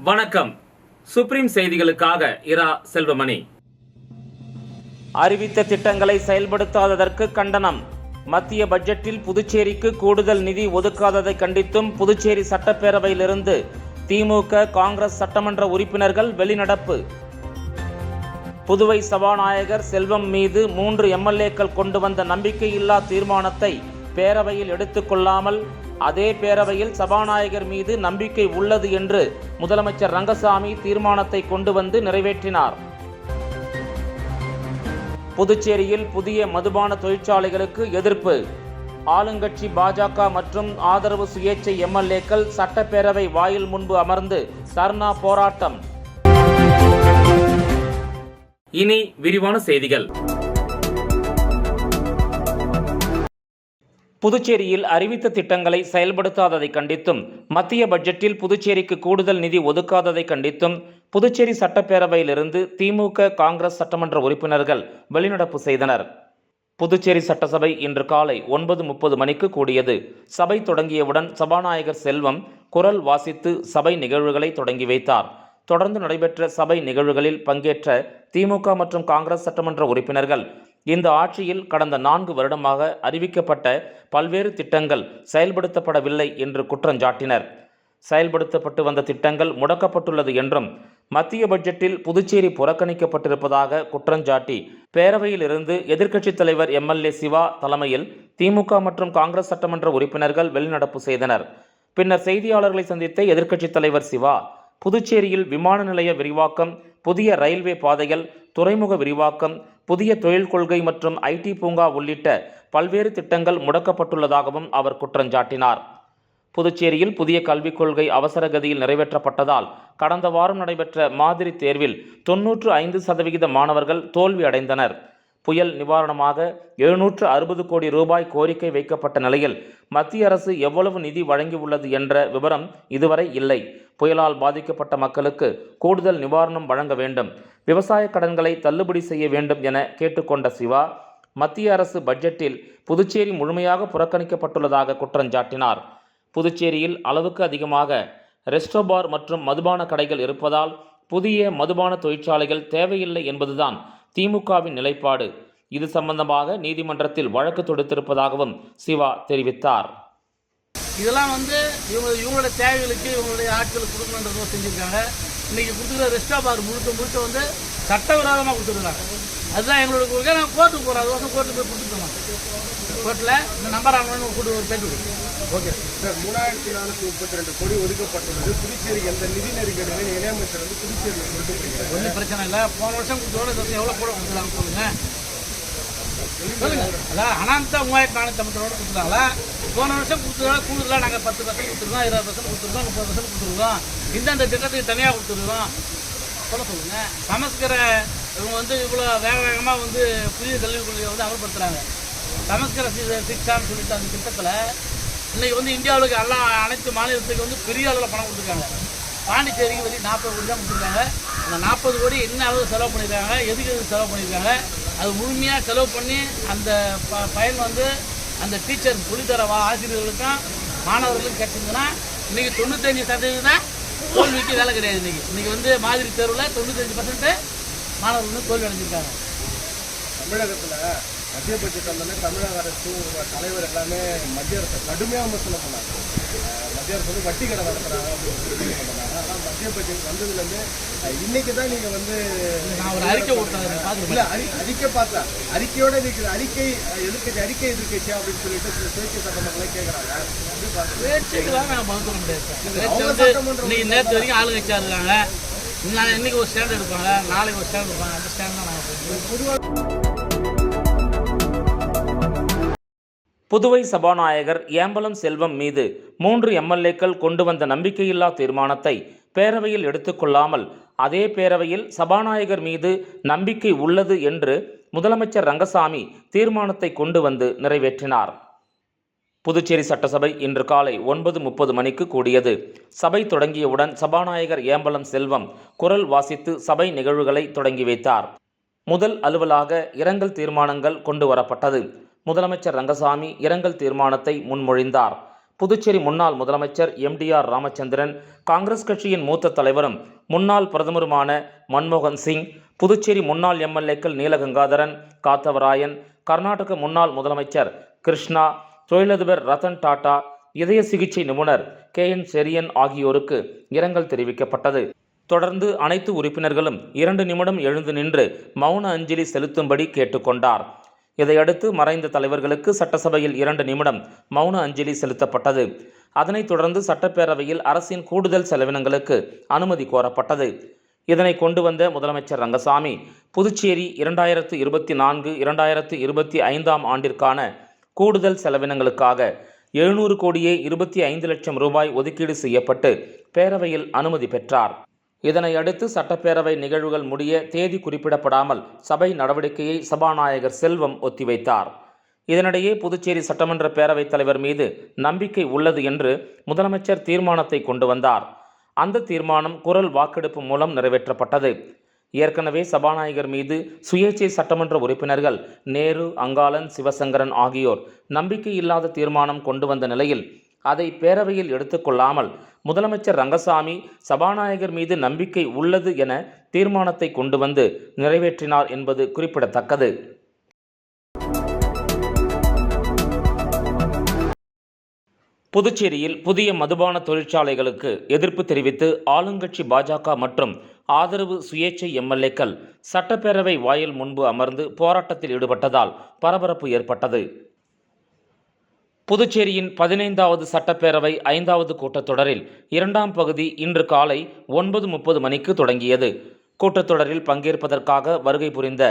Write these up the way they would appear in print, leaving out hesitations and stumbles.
வணக்கம். சுப்ரீம் செய்திகளுக்காக இரா செல்வமணி. அறிவித்த திட்டங்களை செயல்படுத்தாததற்கு கண்டனம். மத்திய பட்ஜெட்டில் புதுச்சேரிக்கு கூடுதல் நிதி ஒதுக்காததை கண்டித்தும் புதுச்சேரி சட்டப்பேரவையிலிருந்து திமுக, காங்கிரஸ் சட்டமன்ற உறுப்பினர்கள் வெளிநடப்பு. புதுவை சபாநாயகர் செல்வம் மீது 3 எம்எல்ஏக்கள் கொண்டு வந்த நம்பிக்கையில்லா தீர்மானத்தை பேரவையில் எடுத்துக்கொள்ளாமல் அதே பேரவையில் சபாநாயகர் மீது நம்பிக்கை உள்ளது என்று முதலமைச்சர் ரங்கசாமி தீர்மானத்தை கொண்டு வந்து நிறைவேற்றினார். புதுச்சேரியில் புதிய மதுபான தொழிற்சாலைகளுக்கு எதிர்ப்பு. ஆளுங்கட்சி பாஜக மற்றும் ஆதரவு சுயேட்சை எம்எல்ஏக்கள் சட்டப்பேரவை வாயில் முன்பு அமர்ந்து தர்ணா போராட்டம். இனி விரிவான செய்திகள். புதுச்சேரியில் அறிவித்த திட்டங்களை செயல்படுத்தாததை கண்டித்தும் மத்திய பட்ஜெட்டில் புதுச்சேரிக்கு கூடுதல் நிதி ஒதுக்காததை கண்டித்தும் புதுச்சேரி சட்டப்பேரவையிலிருந்து திமுக, காங்கிரஸ் சட்டமன்ற உறுப்பினர்கள் வெளிநடப்பு செய்தனர். புதுச்சேரி சட்டசபை இன்று காலை 9:30 மணிக்கு கூடியது. சபை தொடங்கியவுடன் சபாநாயகர் செல்வம் குரல் வாசித்து சபை நிகழ்வுகளை தொடங்கி வைத்தார். தொடர்ந்து நடைபெற்ற சபை நிகழ்வுகளில் பங்கேற்ற திமுக மற்றும் காங்கிரஸ் சட்டமன்ற உறுப்பினர்கள் இந்த ஆட்சியில் கடந்த 4 வருடமாக அறிவிக்கப்பட்ட பல்வேறு திட்டங்கள் செயல்படுத்தப்படவில்லை என்று குற்றஞ்சாட்டினர். செயல்படுத்தப்பட்டு வந்த திட்டங்கள் முடக்கப்பட்டுள்ளது என்றும் மத்திய பட்ஜெட்டில் புதுச்சேரி புறக்கணிக்கப்பட்டிருப்பதாக குற்றஞ்சாட்டி பேரவையிலிருந்து எதிர்க்கட்சித் தலைவர் எம்எல்ஏ சிவா தலைமையில் திமுக மற்றும் காங்கிரஸ் சட்டமன்ற உறுப்பினர்கள் வெளிநடப்பு செய்தனர். பின்னர் செய்தியாளர்களை சந்தித்த எதிர்க்கட்சித் தலைவர் சிவா, புதுச்சேரியில் விமான நிலைய விரிவாக்கம், புதிய ரயில்வே பாதைகள், துறைமுக விரிவாக்கம், புதிய தொழில் கொள்கை மற்றும் ஐடி பூங்கா உள்ளிட்ட பல்வேறு திட்டங்கள் முடக்கப்பட்டுள்ளதாகவும் அவர் குற்றஞ்சாட்டினார். புதுச்சேரியில் புதிய கல்விக் கொள்கை அவசர கதியில் நிறைவேற்றப்பட்டதால் கடந்த வாரம் நடைபெற்ற மாதிரி தேர்வில் 95% மாணவர்கள் தோல்வி அடைந்தனர். புயல் நிவாரணமாக 760 கோடி ரூபாய் கோரிக்கை வைக்கப்பட்ட நிலையில் மத்திய அரசு எவ்வளவு நிதி வழங்கியுள்ளது என்ற விவரம் இதுவரை இல்லை. புயலால் பாதிக்கப்பட்ட மக்களுக்கு கூடுதல் நிவாரணம் வழங்க வேண்டும், விவசாய கடன்களை தள்ளுபடி செய்ய வேண்டும் என கேட்டுக்கொண்ட சிவா, மத்திய அரசு பட்ஜெட்டில் புதுச்சேரி முழுமையாக புறக்கணிக்கப்பட்டுள்ளதாக குற்றஞ்சாட்டினார். புதுச்சேரியில் அளவுக்கு அதிகமாக ரெஸ்டோபார் மற்றும் மதுபான கடைகள் இருப்பதால் புதிய மதுபான தொழிற்சாலைகள் தேவையில்லை என்பதுதான் திமுகவின் நிலைப்பாடு. இது சம்பந்தமாக நீதிமன்றத்தில் வழக்கு தொடுத்திருப்பதாகவும் சிவா தெரிவித்தார். இதெல்லாம் இவங்களோட தேவைகளுக்கு இவங்களுடைய ஆட்களுக்கு கொடுக்கணுன்றதும் செஞ்சுருக்காங்க. இன்றைக்கி கொடுத்துக்கிற ரெஸ்டோபார் முழுக்க வந்து சட்டவிரோதமாக கொடுத்துருக்காங்க. அதுதான் எங்களோட கொள்கை. நாங்கள் கோர்ட்டுக்கு போகிறோம். அது வருஷம் கோர்ட்டுக்கு போய் கொடுத்துருக்கோம். கோர்ட்டில் இந்த நம்பர் ஆகணும்னு கூட்டு ஒரு பேட்டு. ஓகே சார், 3432 கோடி ஒதுக்கப்பட்டுள்ளது. புதுச்சேரி எந்த நிதி நெருக்கடியில் இணையமைச்சர் வந்து புதுச்சேரியில் கொடுத்துருக்கீங்க. ஒன்றும் பிரச்சனை இல்லை. போன வருஷம் கொடுத்தோட எவ்வளோ கூட கொடுத்துருக்காங்க சொல்லுங்கள். அதான் அனந்த 3450 கொடுத்துருக்காங்களா? போன வருஷம் கொடுத்ததோட கூடுதலாக நாங்கள் 10% கொடுத்துருக்கோம், 20% கொடுத்துருக்கோம், 30% கொடுத்துருக்கோம். இந்தந்த திட்டத்துக்கு தனியாக கொடுத்துருக்கோம். சொல்லுங்கள். சமஸ்கிர இவங்க இவ்வளோ வேகமாக புதிய கல்விக் கொள்கையை அமல்படுத்துகிறாங்க. சமஸ்கிர சிக்ஷான்னு சொல்லிட்டு அந்த திட்டத்தில் இன்றைக்கி இந்தியாவுக்கு அனைத்து மாநிலத்துக்கு பெரிய அளவில் பணம் கொடுத்துருக்காங்க. பாண்டிச்சேரிக்கு 40 கோடி தான் கொடுத்துருக்காங்க. அந்த 40 கோடி என்ன அளவு செலவு பண்ணியிருக்காங்க, எதுக்கு செலவு பண்ணியிருக்காங்க, அது முழுமையாக செலவு பண்ணி அந்த பயன் அந்த டீச்சர் சொல்லித்தர ஆசிரியர்களுக்கும் மாணவர்களுக்கும் கிடைச்சிருந்ததுன்னா இன்றைக்கி 95% தோல்விக்கு வேலை கிடையாது. இன்றைக்கி மாதிரி தேர்வில் 95% மாணவர்கள் தோல்வி அடைஞ்சிருக்காங்க. தமிழகத்தில் மத்திய பட்ஜெட் வந்தோடனே தமிழக அரசு தலைவர் எல்லாமே மத்திய அரசு கடுமையாக விமர்சனம் பண்ணாங்க. மத்திய அரசு வட்டி கடை நடத்துகிறாங்க அப்படின்னு பண்ணாங்க. ஆனால் மத்திய பட்ஜெட் வந்ததுலேருந்து இன்னைக்கு தான் நீங்கள் நான் ஒரு அறிக்கை கொடுத்தேன். இல்லை, அறிக்கை பார்த்தேன். அறிக்கையோட இருக்கிற அறிக்கை எதிர்க்கட்சி அப்படின்னு சொல்லிட்டு சில சுயேட்சை சட்டமன்றங்களே கேட்குறாங்க. சுயேட்சைக்கெல்லாம் நாங்கள் பதில் சொல்ல முடியாது. இன்னைக்கு நேற்று வரைக்கும் ஆளுங்கட்சியாக இருக்காங்க. இன்னைக்கு ஒரு ஸ்டாண்ட் எடுப்பாங்க, நாளைக்கு ஒரு ஸ்டாண்ட் எடுப்பாங்க. அந்த ஸ்டாண்ட் தான் நாங்கள் பொதுவாக. புதுவை சபாநாயகர் ஏம்பலம் செல்வம் மீது 3 எம்எல்ஏக்கள் கொண்டு வந்த நம்பிக்கையில்லா தீர்மானத்தை பேரவையில் எடுத்துக்கொள்ளாமல் அதே பேரவையில் சபாநாயகர் மீது நம்பிக்கை உள்ளது என்று முதலமைச்சர் ரங்கசாமி தீர்மானத்தை கொண்டு வந்து நிறைவேற்றினார். புதுச்சேரி சட்டசபை இன்று காலை 9:30 மணிக்கு கூடியது. சபை தொடங்கியவுடன் சபாநாயகர் ஏம்பலம் செல்வம் குரல் வாசித்து சபை நிகழ்வுகளை தொடங்கி வைத்தார். முதல் அலுவலாக இரங்கல் தீர்மானங்கள் கொண்டு வரப்பட்டது. முதலமைச்சர் ரங்கசாமி இரங்கல் தீர்மானத்தை முன்மொழிந்தார். புதுச்சேரி முன்னாள் முதலமைச்சர் எம்டிஆர் ராமச்சந்திரன், காங்கிரஸ் கட்சியின் மூத்த தலைவரும் முன்னாள் பிரதமருமான மன்மோகன் சிங், புதுச்சேரி முன்னாள் எம்எல்ஏக்கள் நீலகங்காதரன், காத்தவராயன், கர்நாடக முன்னாள் முதலமைச்சர் கிருஷ்ணா, தொழிலதிபர் ரத்தன் டாடா, இதய சிகிச்சை நிபுணர் KN செரியன் ஆகியோருக்கு இரங்கல் தெரிவிக்கப்பட்டது. தொடர்ந்து அனைத்து உறுப்பினர்களும் 2 நிமிடம் எழுந்து நின்று மௌன அஞ்சலி செலுத்தும்படி கேட்டுக்கொண்டார். இதையடுத்து மறைந்த தலைவர்களுக்கு சட்டசபையில் 2 நிமிடம் மௌன அஞ்சலி செலுத்தப்பட்டது. அதனைத் தொடர்ந்து சட்டப்பேரவையில் அரசின் கூடுதல் செலவினங்களுக்கு அனுமதி கோரப்பட்டது. இதனை கொண்டு வந்த முதலமைச்சர் ரங்கசாமி, புதுச்சேரி 2024-2025 ஆண்டிற்கான கூடுதல் செலவினங்களுக்காக 700 கோடியே 25 லட்சம் ரூபாய் ஒதுக்கீடு செய்யப்பட்டு பேரவையில் அனுமதி பெற்றார். இதனை அடுத்து சட்டப்பேரவை நிகழ்வுகள் முடிய தேதி குறிப்பிடப்படாமல் சபை நடவடிக்கையை சபாநாயகர் செல்வம் ஒத்திவைத்தார். இதனிடையே புதுச்சேரி சட்டமன்ற பேரவைத் தலைவர் மீது நம்பிக்கை உள்ளது என்று முதலமைச்சர் தீர்மானத்தை கொண்டு வந்தார். அந்த தீர்மானம் குரல் வாக்கெடுப்பு மூலம் நிறைவேற்றப்பட்டது. ஏற்கனவே சபாநாயகர் மீது சுயேட்சை சட்டமன்ற உறுப்பினர்கள் நேரு, அங்காளன், சிவசங்கரன் ஆகியோர் நம்பிக்கையில்லாத தீர்மானம் கொண்டு வந்த நிலையில் அதை பேரவையில் எடுத்துக்கொள்ளாமல் முதலமைச்சர் ரங்கசாமி சபாநாயகர் மீது நம்பிக்கை உள்ளது என தீர்மானத்தை கொண்டு வந்து நிறைவேற்றினார் என்பது குறிப்பிடத்தக்கது. புதுச்சேரியில் புதிய மதுபான தொழிற்சாலைகளுக்கு எதிர்ப்பு தெரிவித்து ஆளுங்கட்சி பாஜக மற்றும் ஆதரவு சுயேட்சை எம்எல்ஏக்கள் சட்டப்பேரவை வாயில் முன்பு அமர்ந்து போராட்டத்தில் ஈடுபட்டதால் பரபரப்பு ஏற்பட்டது. புதுச்சேரியின் 15வது சட்டப்பேரவை 5வது கூட்டத்தொடரில் 2ஆம் பகுதி இன்று காலை 9:30 மணிக்கு தொடங்கியது. கூட்டத்தொடரில் பங்கேற்பதற்காக வருகை புரிந்த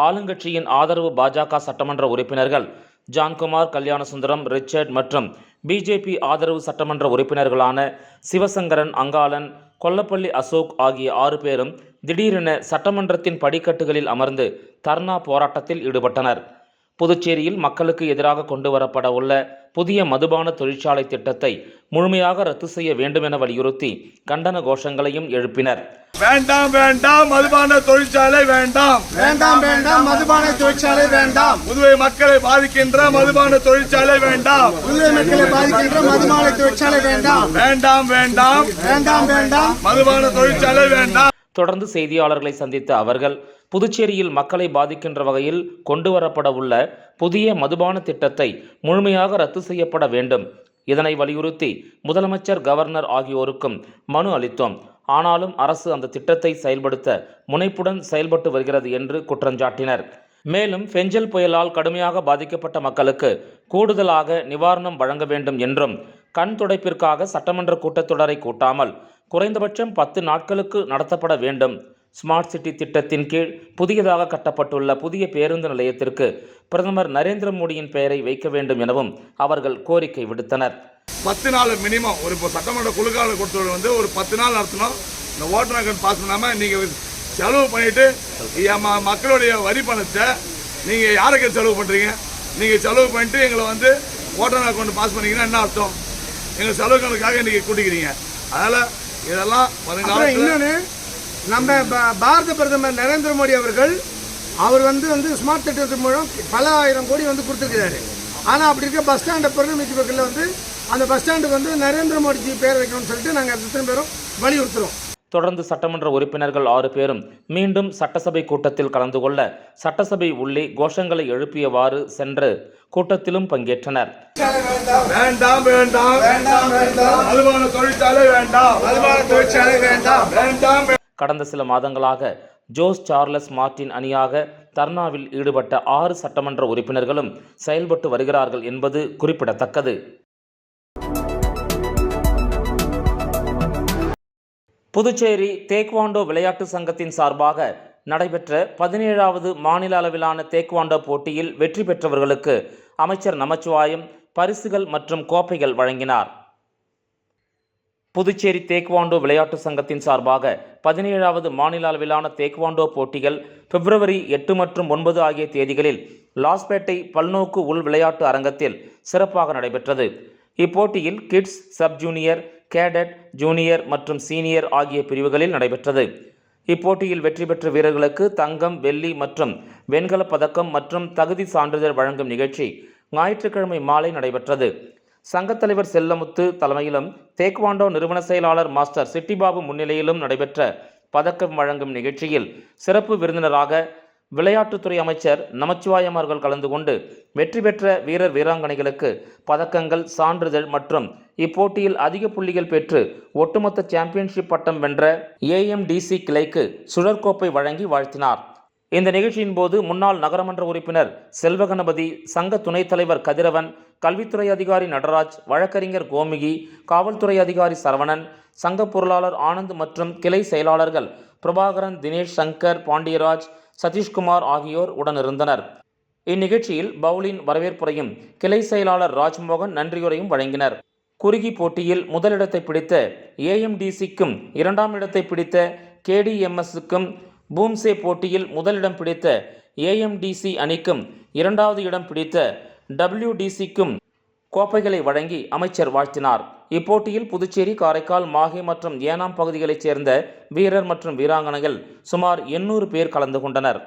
ஆளுங்கட்சியின் ஆதரவு பாஜக சட்டமன்ற உறுப்பினர்கள் ஜான்குமார், கல்யாணசுந்தரம், ரிச்சர்ட் மற்றும் பிஜேபி ஆதரவு சட்டமன்ற உறுப்பினர்களான சிவசங்கரன், அங்காளன், கொல்லப்பள்ளி அசோக் ஆகிய 6 பேரும் திடீரென சட்டமன்றத்தின் படிக்கட்டுகளில் அமர்ந்து தர்ணா போராட்டத்தில் ஈடுபட்டனர். புதுச்சேரியில் மக்களுக்கு எதிராக கொண்டு வரப்பட உள்ள புதிய மதுபான தொழிற்சாலை திட்டத்தை முழுமையாக ரத்து செய்ய வேண்டும் என வலியுறுத்தி கண்டன கோஷங்களையும் எழுப்பினர். வேண்டாம் வேண்டாம் மதுபான தொழிற்சாலை வேண்டாம், வேண்டாம் வேண்டாம் மதுபான தொழிற்சாலை வேண்டாம், புதுவை மக்களை பாதிக்கின்ற மதுபான தொழிற்சாலை வேண்டாம், புதுவை மக்களை பாதிக்கின்ற மதுபான தொழிற்சாலை வேண்டாம், வேண்டாம் வேண்டாம் வேண்டாம் வேண்டாம் மதுபான தொழிற்சாலை வேண்டாம். தொடர்ந்து செய்தியாளர்களை சந்தித்த அவர்கள், புதுச்சேரியில் மக்களை பாதிக்கின்ற வகையில் கொண்டு வரப்பட உள்ள புதிய மதுபான திட்டத்தை முழுமையாக ரத்து செய்யப்பட வேண்டும். இதனை வலியுறுத்தி முதலமைச்சர், கவர்னர் ஆகியோருக்கும் மனு அளித்தோம். ஆனாலும் அரசு அந்த திட்டத்தை செயல்படுத்த முனைப்புடன் செயல்பட்டு வருகிறது என்று குற்றஞ்சாட்டினர். மேலும் பெஞ்சல் புயலால் கடுமையாக பாதிக்கப்பட்ட மக்களுக்கு கூடுதலாக நிவாரணம் வழங்க வேண்டும் என்றும், கண் துடைப்பிற்காக சட்டமன்ற கூட்டத்தொடரை கூட்டாமல் குறைந்தபட்சம் 10 நாட்களுக்கு நடத்தப்பட வேண்டும். ஸ்மார்ட் சிட்டி திட்டத்தின் கீழ் புதியதாக கட்டப்பட்டுள்ள புதிய பேருந்து நிலையத்திற்கு பிரதமர் நரேந்திர மோடியின் பெயரை வைக்க வேண்டும் எனவும் அவர்கள் கோரிக்கை விடுத்தனர். 10 நாள் மினிமம் ஒரு சட்டமன்ற குழுக்கால கொடுத்தது ஒரு 10 நாள் நடத்தணும். இந்த ஓட்டர் அக்கௌண்ட் பாஸ் பண்ணாமல் நீங்கள் செலவு பண்ணிட்டு மக்களுடைய வரி பணத்தை நீங்கள் யாருக்கு செலவு பண்ணுறீங்க? நீங்கள் செலவு பண்ணிட்டு எங்களை ஓட்டர் அக்கௌண்ட் பாஸ் பண்ணீங்கன்னா என்ன அர்த்தம்? எங்கள் செலவுகளுக்காக இன்றைக்கி கூட்டிக்கிறீங்க. அதனால் இதெல்லாம் வருங்காலத்தில் இன்னொன்று, நம்ம பாரத பிரதமர் நரேந்திர மோடி அவர்கள் ஸ்மார்ட் திட்டத்தின் மூலம் பல ஆயிரம் கோடி கொடுத்துருக்கிறாரு. ஆனால் அப்படி இருக்க பஸ் ஸ்டாண்டை பொருளுமிக்கு பக்கத்தில் அந்த பஸ் ஸ்டாண்டுக்கு நரேந்திர மோடிஜி பேர் வைக்கணும்னு சொல்லிட்டு நாங்கள் அத்தனை பேரும் வலியுறுத்துகிறோம். தொடர்ந்து சட்டமன்ற உறுப்பினர்கள் 6 பேரும் மீண்டும் சட்டசபை கூட்டத்தில் கலந்து கொள்ள சட்டசபை உள்ளே கோஷங்களை எழுப்பியவாறு சென்று கூட்டத்திலும் பங்கேற்றனர். வேண்டாம் வேண்டாம் வேண்டாம் வேண்டாம் மதுபான தொழிற்சாலை வேண்டாம், மதுபான தொழிற்சாலை வேண்டாம் வேண்டாம். கடந்த சில மாதங்களாக ஜோஸ் சார்லஸ் மார்டின் அணியாக தர்ணாவில் ஈடுபட்ட 6 சட்டமன்ற உறுப்பினர்களும் செயல்பட்டு வருகிறார்கள் என்பது குறிப்பிடத்தக்கது. புதுச்சேரி தேக்வாண்டோ விளையாட்டு சங்கத்தின் சார்பாக நடைபெற்ற 17வது மாநில அளவிலான தேக்வாண்டோ போட்டியில் வெற்றி பெற்றவர்களுக்கு அமைச்சர் நமச்சிவாயம் பரிசுகள் மற்றும் கோப்பைகள் வழங்கினார். புதுச்சேரி தேக்வாண்டோ விளையாட்டு சங்கத்தின் சார்பாக 17வது மாநில அளவிலான தேக்வாண்டோ போட்டிகள் பிப்ரவரி 8 மற்றும் 9 ஆகிய தேதிகளில் லாஸ்பேட்டை பல்நோக்கு உள் விளையாட்டு அரங்கத்தில் சிறப்பாக நடைபெற்றது. இப்போட்டியில் kids, sub junior, cadet, junior மற்றும் சீனியர் ஆகிய பிரிவுகளில் நடைபெற்றது. இப்போட்டியில் வெற்றி பெற்ற வீரர்களுக்கு தங்கம், வெள்ளி மற்றும் வெண்கலப் பதக்கம் மற்றும் தகுதி சான்றிதழ் வழங்கும் நிகழ்ச்சி ஞாயிற்றுக்கிழமை மாலை நடைபெற்றது. சங்கத் தலைவர் செல்லமுத்து தலைமையிலும் தேக்வாண்டோ நிறுவன செயலாளர் மாஸ்டர் சிட்டிபாபு முன்னிலையிலும் நடைபெற்ற பதக்கம் வழங்கும் நிகழ்ச்சியில் சிறப்பு விருந்தினராக விளையாட்டுத்துறை அமைச்சர் நமச்சிவாயம் அவர்கள் கலந்து கொண்டு வெற்றி பெற்ற வீரர் வீராங்கனைகளுக்கு பதக்கங்கள், சான்றிதழ் மற்றும் இப்போட்டியில் அதிக புள்ளிகள் பெற்று ஒட்டுமொத்த சாம்பியன்ஷிப் பட்டம் வென்ற AMDC கிளைக்கு சுழற்கோப்பை வழங்கி வாழ்த்தினார். இந்த நிகழ்ச்சியின் போது முன்னாள் நகரமன்ற உறுப்பினர் செல்வகணபதி, சங்க துணைத் தலைவர் கதிரவன், கல்வித்துறை அதிகாரி நடராஜ், வழக்கறிஞர் கோமுகி, காவல்துறை அதிகாரி சரவணன், சங்க பொருளாளர் ஆனந்த் மற்றும் கிளை செயலாளர்கள் பிரபாகரன், தினேஷ், சங்கர், பாண்டியராஜ், சதீஷ்குமார் ஆகியோர் உடனிருந்தனர். இந்நிகழ்ச்சியில் பவுலின் வரவேற்புரையும் கிளை செயலாளர் ராஜ்மோகன் நன்றியுரையும் வழங்கினர். குறுகி போட்டியில் முதலிடத்தை பிடித்த AMDCக்கும் 2ஆம் இடத்தை பிடித்த KDMSக்கும், பூம்சே போட்டியில் முதலிடம் பிடித்த AMDC அணிக்கும் 2வது இடம் பிடித்த WDCக்கும் கோப்பைகளை வழங்கி அமைச்சர் வாழ்த்தினார். இப்போட்டியில் புதுச்சேரி, காரைக்கால், மாஹே மற்றும் ஏனாம் பகுதிகளைச் சேர்ந்த வீரர் மற்றும் வீராங்கனைகள் சுமார் 800 பேர் கலந்து கொண்டனர்.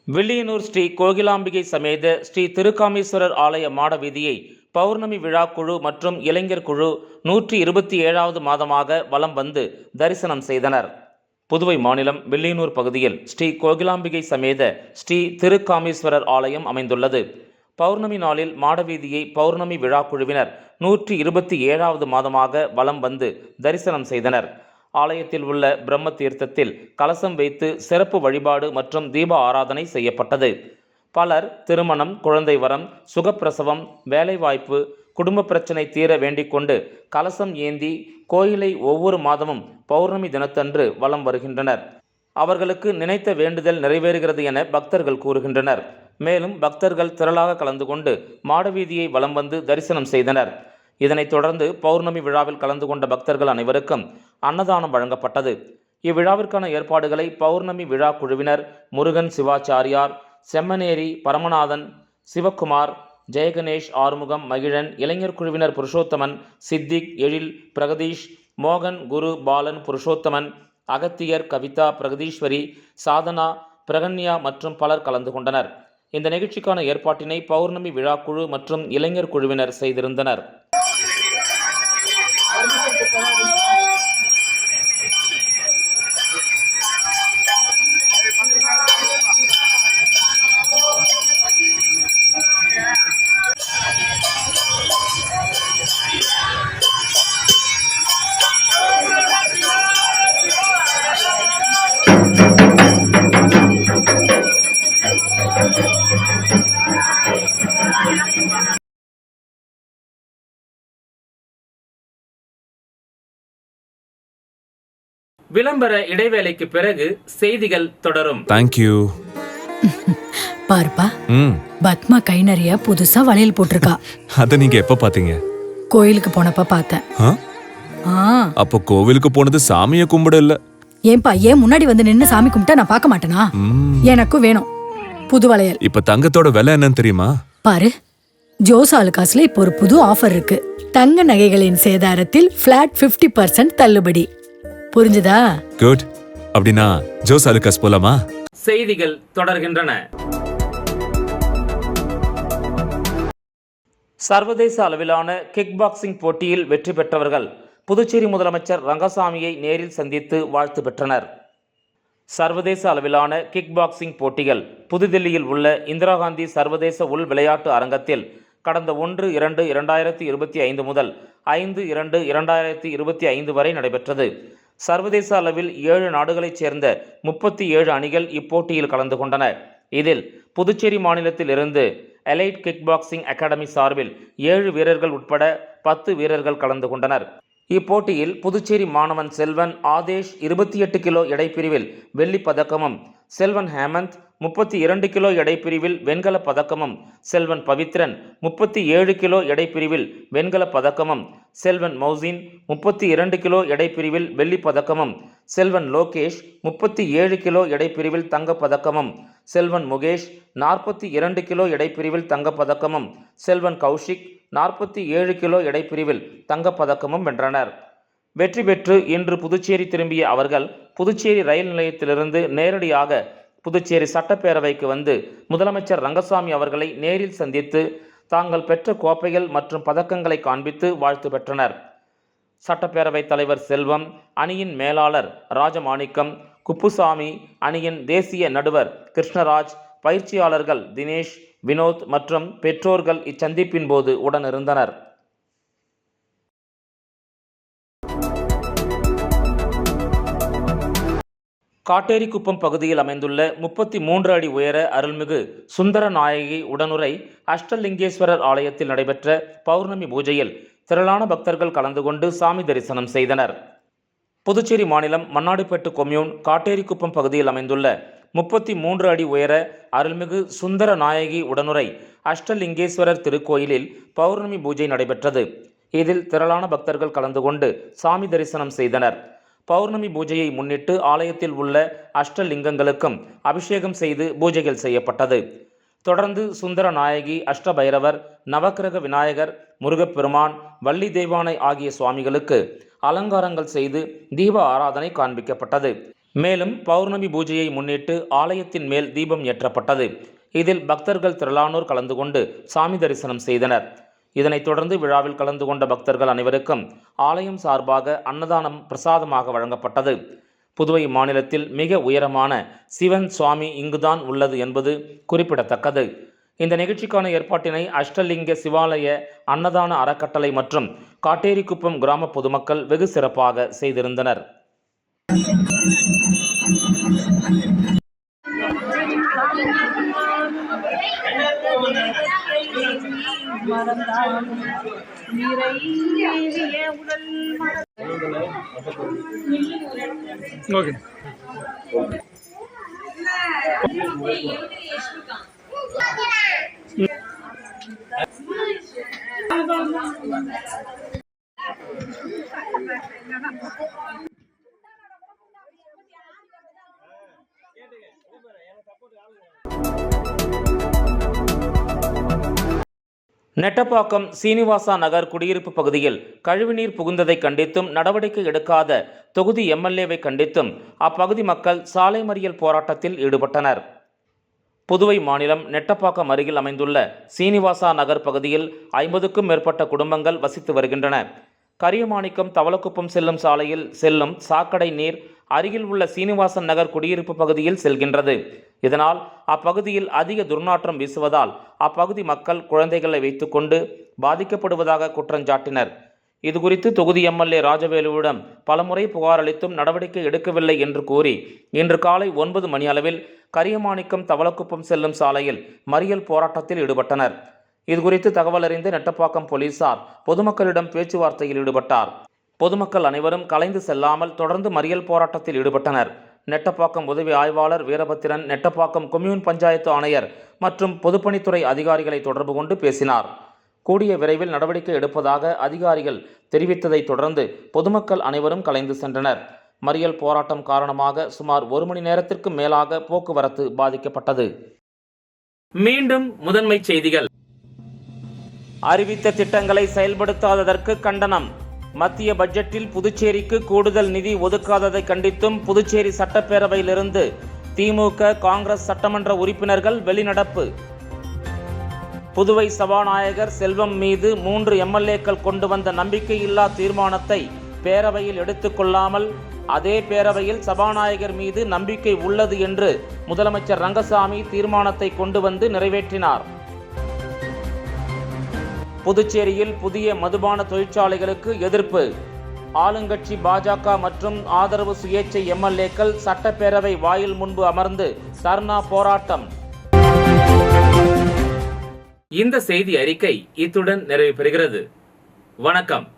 வில்லியனூர் ஸ்ரீ கோகிலாம்பிகை சமேத ஸ்ரீ திருக்காமீஸ்வரர் ஆலய மாட வீதியை பௌர்ணமி விழா குழு மற்றும் இளைஞர் குழு 127வது மாதமாக வலம் வந்து தரிசனம் செய்தனர். புதுவை மாநிலம் வில்லியனூர் பகுதியில் ஸ்ரீ கோகிலாம்பிகை சமேத ஸ்ரீ திருக்காமீஸ்வரர் ஆலயம் அமைந்துள்ளது. பௌர்ணமி நாளில் மாடவீதியை பௌர்ணமி விழா குழுவினர் 127வது மாதமாக வலம் வந்து தரிசனம் செய்தனர். ஆலயத்தில் உள்ள பிரம்ம தீர்த்தத்தில் கலசம் வைத்து சிறப்பு வழிபாடு மற்றும் தீப ஆராதனை செய்யப்பட்டது. பலர் திருமணம், குழந்தை வரம், சுகப்பிரசவம், வேலைவாய்ப்பு, குடும்ப பிரச்சனை தீர வேண்டிக் கொண்டு கலசம் ஏந்தி கோயிலை ஒவ்வொரு மாதமும் பௌர்ணமி தினத்தன்று வலம் வருகின்றனர். அவர்களுக்கு நினைத்த வேண்டுதல் நிறைவேறுகிறது என பக்தர்கள் கூறுகின்றனர். மேலும் பக்தர்கள் திரளாக கலந்து கொண்டு மாடவீதியை வலம் வந்து தரிசனம் செய்தனர். இதனைத் தொடர்ந்து பௌர்ணமி விழாவில் கலந்து கொண்ட பக்தர்கள் அனைவருக்கும் அன்னதானம் வழங்கப்பட்டது. இவ்விழாவிற்கான ஏற்பாடுகளை பௌர்ணமி விழா குழுவினர் முருகன் சிவாச்சாரியார், செம்மனேரி பரமநாதன், சிவக்குமார், ஜெயகணேஷ், ஆறுமுகம், மகிழன், இளைஞர் குழுவினர் புருஷோத்தமன், சித்திக், எழில், பிரகதீஷ், மோகன், குரு, பாலன், புருஷோத்தமன், அகத்தியர், கவிதா, பிரகதீஸ்வரி, சாதனா, பிரகன்யா மற்றும் பலர் கலந்து கொண்டனர். இந்த நிகழ்ச்சிக்கான ஏற்பாட்டினை பௌர்ணமி விழா குழு மற்றும் இளைஞர் குழுவினர் செய்திருந்தனர். விளம்பர இடைவேளைக்கு பிறகு செய்திகள் தொடரும். தேங்க்யூ. பாருப்பா, பத்மா கை நிறைய புதுசா வளையல் போட்டிருக்கா. அத நீங்க எப்ப பாத்தீங்க? கோயிலுக்கு போனப்ப பார்த்தேன். அப்போ கோவிலுக்கு போனது சாமியை கும்பிட இல்ல. ஏன்பா, ஏன் முன்னாடி வந்து நின்னு சாமி கும்பிட்டா நான் பார்க்க மாட்டேனா? எனக்கும் வேணும் புது வளையல். இப்ப தங்கத்தோட விலை என்னன்னு தெரியுமா? பாரு, ஜோஸ் ஆலுகாஸ்ல இப்போ ஒரு புது ஆஃபர் இருக்கு. தங்க நகைகளின் சேதாரத்தில் பிளாட் 50% தள்ளுபடி. புரிஞ்சுதா? குட். அப்படின்னா ஜோஸ் ஆலுகாஸ் போலாமா? செய்திகள் தொடர்கின்றன. சர்வதேச அளவிலான கிக் பாக்ஸிங் போட்டியில் வெற்றி பெற்றவர்கள் புதுச்சேரி முதலமைச்சர் ரங்கசாமியை நேரில் சந்தித்து வாழ்த்து பெற்றனர். சர்வதேச அளவிலான கிக் பாக்ஸிங் போட்டிகள் புதுதில்லியில் உள்ள இந்திரா காந்தி சர்வதேச உள் விளையாட்டு அரங்கத்தில் கடந்த 1/2/2025 முதல் 5/2/2025 வரை நடைபெற்றது. சர்வதேச அளவில் 7 நாடுகளைச் சேர்ந்த 37 அணிகள் இப்போட்டியில் கலந்து கொண்டன. இதில் புதுச்சேரி மாநிலத்தில் இருந்து எலைட் கிக் பாக்ஸிங் அகாடமி சார்பில் 7 வீரர்கள் உட்பட 10 வீரர்கள் கலந்து கொண்டனர். இப்போட்டியில் புதுச்சேரி மாணவன் செல்வன் ஆதேஷ் 28 கிலோ எடைப்பிரிவில் வெள்ளிப் பதக்கமும், செல்வன் ஹேமந்த் 32 கிலோ எடைப்பிரிவில் வெண்கலப் பதக்கமும், செல்வன் பவித்ரன் 37 கிலோ எடைப்பிரிவில் வெண்கலப் பதக்கமும், செல்வன் மௌசின் 32 கிலோ எடைப்பிரிவில் வெள்ளிப் பதக்கமும், செல்வன் லோகேஷ் 37 கிலோ எடைப்பிரிவில் தங்கப்பதக்கமும், செல்வன் முகேஷ் 42 கிலோ எடைப்பிரிவில் தங்கப்பதக்கமும், செல்வன் கௌஷிக் 47 கிலோ எடைப்பிரிவில் தங்கப்பதக்கமும் வென்றனர். வெற்றி பெற்று இன்று புதுச்சேரி திரும்பிய அவர்கள் புதுச்சேரி ரயில் நிலையத்திலிருந்து நேரடியாக புதுச்சேரி சட்டப்பேரவைக்கு வந்து முதலமைச்சர் ரங்கசாமி அவர்களை நேரில் சந்தித்து தாங்கள் பெற்ற கோப்பைகள் மற்றும் பதக்கங்களை காண்பித்து வாழ்த்து பெற்றனர். சட்டப்பேரவைத் தலைவர் செல்வம், அணியின் மேலாளர் ராஜமாணிக்கம், குப்புசாமி, அணியின் தேசிய நடுவர் கிருஷ்ணராஜ், பயிற்சியாளர்கள் தினேஷ், வினோத் மற்றும் பெற்றோர்கள் இச்சந்திப்பின் போது உடனிருந்தனர். காட்டேரிக்குப்பம் பகுதியில் அமைந்துள்ள 33 அடி உயர அருள்மிகு சுந்தர நாயகி உடனுரை அஷ்டலிங்கேஸ்வரர் ஆலயத்தில் நடைபெற்ற பௌர்ணமி பூஜையில் திரளான பக்தர்கள் கலந்து கொண்டு சாமி தரிசனம் செய்தனர். புதுச்சேரி மாநிலம் மண்ணாடிப்பேட்டு கொம்யூன் காட்டேரிக்குப்பம் பகுதியில் அமைந்துள்ள 33 அடி உயர அருள்மிகு சுந்தர நாயகி உடனுரை அஷ்டலிங்கேஸ்வரர் திருக்கோயிலில் பௌர்ணமி பூஜை நடைபெற்றது. இதில் திரளான பக்தர்கள் கலந்து கொண்டு சாமி தரிசனம் செய்தனர். பௌர்ணமி பூஜையை முன்னிட்டு ஆலயத்தில் உள்ள அஷ்டலிங்கங்களுக்கும் அபிஷேகம் செய்து பூஜைகள் செய்யப்பட்டது. தொடர்ந்து சுந்தர நாயகி, அஷ்டபைரவர், நவக்கிரக விநாயகர், முருகப்பெருமான், வள்ளி தெய்வானை ஆகிய சுவாமிகளுக்கு அலங்காரங்கள் செய்து தீப ஆராதனை காண்பிக்கப்பட்டது. மேலும் பௌர்ணமி பூஜையை முன்னிட்டு ஆலயத்தின் மேல் தீபம் ஏற்றப்பட்டது. இதில் பக்தர்கள் திரளானோர் கலந்து கொண்டு சாமி தரிசனம் செய்தனர். இதனைத் தொடர்ந்து விழாவில் கலந்து கொண்ட பக்தர்கள் அனைவருக்கும் ஆலயம் சார்பாக அன்னதானம் பிரசாதமாக வழங்கப்பட்டது. புதுவை மாநிலத்தில் மிக உயரமான சிவன் சுவாமி இங்குதான் உள்ளது என்பது குறிப்பிடத்தக்கது. இந்த நிகழ்ச்சிக்கான ஏற்பாட்டினை அஷ்டலிங்க சிவாலய அன்னதான அறக்கட்டளை மற்றும் காட்டேரிக்குப்பம் கிராம பொதுமக்கள் வெகு சிறப்பாக செய்திருந்தனர். நெட்டப்பாக்கம் சீனிவாசா நகர் குடியிருப்பு பகுதியில் கழிவுநீர் புகுந்ததை கண்டித்தும் நடவடிக்கை எடுக்காத தொகுதி எம்எல்ஏவை கண்டித்தும் அப்பகுதி மக்கள் சாலை மறியல் போராட்டத்தில் ஈடுபட்டனர். புதுவை மாநிலம் நெட்டப்பாக்கம் அருகில் அமைந்துள்ள சீனிவாசா நகர் பகுதியில் 50க்கும் மேற்பட்ட குடும்பங்கள் வசித்து வருகின்றன. கரியமாணிக்கம் தவளக்குப்பம் செல்லும் சாலையில் செல்லும் சாக்கடை நீர் அருகில் உள்ள சீனிவாசன் நகர் குடியிருப்பு பகுதியில் செல்கின்றது. இதனால் அப்பகுதியில் அதிக துர்நாற்றம் வீசுவதால் அப்பகுதி மக்கள் குழந்தைகளை வைத்துக்கொண்டு பாதிக்கப்படுவதாக குற்றஞ்சாட்டினர். இதுகுறித்து தொகுதி எம்எல்ஏ ராஜவேலுவிடம் பலமுறை புகார் அளித்தும் நடவடிக்கை எடுக்கவில்லை என்று கூறி இன்று காலை 9 மணி அளவில் கரியமாணிக்கம் தவளக்குப்பம் செல்லும் சாலையில் மறியல் போராட்டத்தில் ஈடுபட்டனர். இதுகுறித்து தகவல் அறிந்த நெட்டப்பாக்கம் போலீசார் பொதுமக்களிடம் பேச்சுவார்த்தையில் ஈடுபட்டார். பொதுமக்கள் அனைவரும் கலைந்து செல்லாமல் தொடர்ந்து மறியல் போராட்டத்தில் ஈடுபட்டனர். நெட்டப்பாக்கம் உதவி ஆய்வாளர் வீரபத்திரன் நெட்டப்பாக்கம் கொம்யூன் பஞ்சாயத்து ஆணையர் மற்றும் பொதுப்பணித்துறை அதிகாரிகளை தொடர்பு கொண்டு பேசினார். கூடிய விரைவில் நடவடிக்கை எடுப்பதாக அதிகாரிகள் தெரிவித்ததை தொடர்ந்து பொதுமக்கள் அனைவரும் கலைந்து சென்றனர். மறியல் போராட்டம் காரணமாக சுமார் 1 மணி நேரத்திற்கு மேலாக போக்குவரத்து பாதிக்கப்பட்டது. மீண்டும் முதன்மை செய்திகள். அறிவித்த திட்டங்களை செயல்படுத்தாததற்கு கண்டனம். மத்திய பட்ஜெட்டில் புதுச்சேரிக்கு கூடுதல் நிதி ஒதுக்காததை கண்டித்தும் புதுச்சேரி சட்டப்பேரவையிலிருந்து திமுக, காங்கிரஸ் சட்டமன்ற உறுப்பினர்கள் வெளிநடப்பு. புதுவை சபாநாயகர் செல்வம் மீது 3 எம்எல்ஏக்கள் கொண்டு வந்த நம்பிக்கையில்லா தீர்மானத்தை பேரவையில் எடுத்துக்கொள்ளாமல் அதே பேரவையில் சபாநாயகர் மீது நம்பிக்கை உள்ளது என்று முதலமைச்சர் ரங்கசாமி தீர்மானத்தை கொண்டு வந்து நிறைவேற்றினார். புதுச்சேரியில் புதிய மதுபான தொழிற்சாலைகளுக்கு எதிர்ப்பு. ஆளுங்கட்சி பாஜக மற்றும் ஆதரவு சுயேட்சை எம்எல்ஏக்கள் சட்டப்பேரவை வாயில் முன்பு அமர்ந்து தர்ணா போராட்டம். இந்த செய்தி அறிக்கை இத்துடன் நிறைவு பெறுகிறது. வணக்கம்.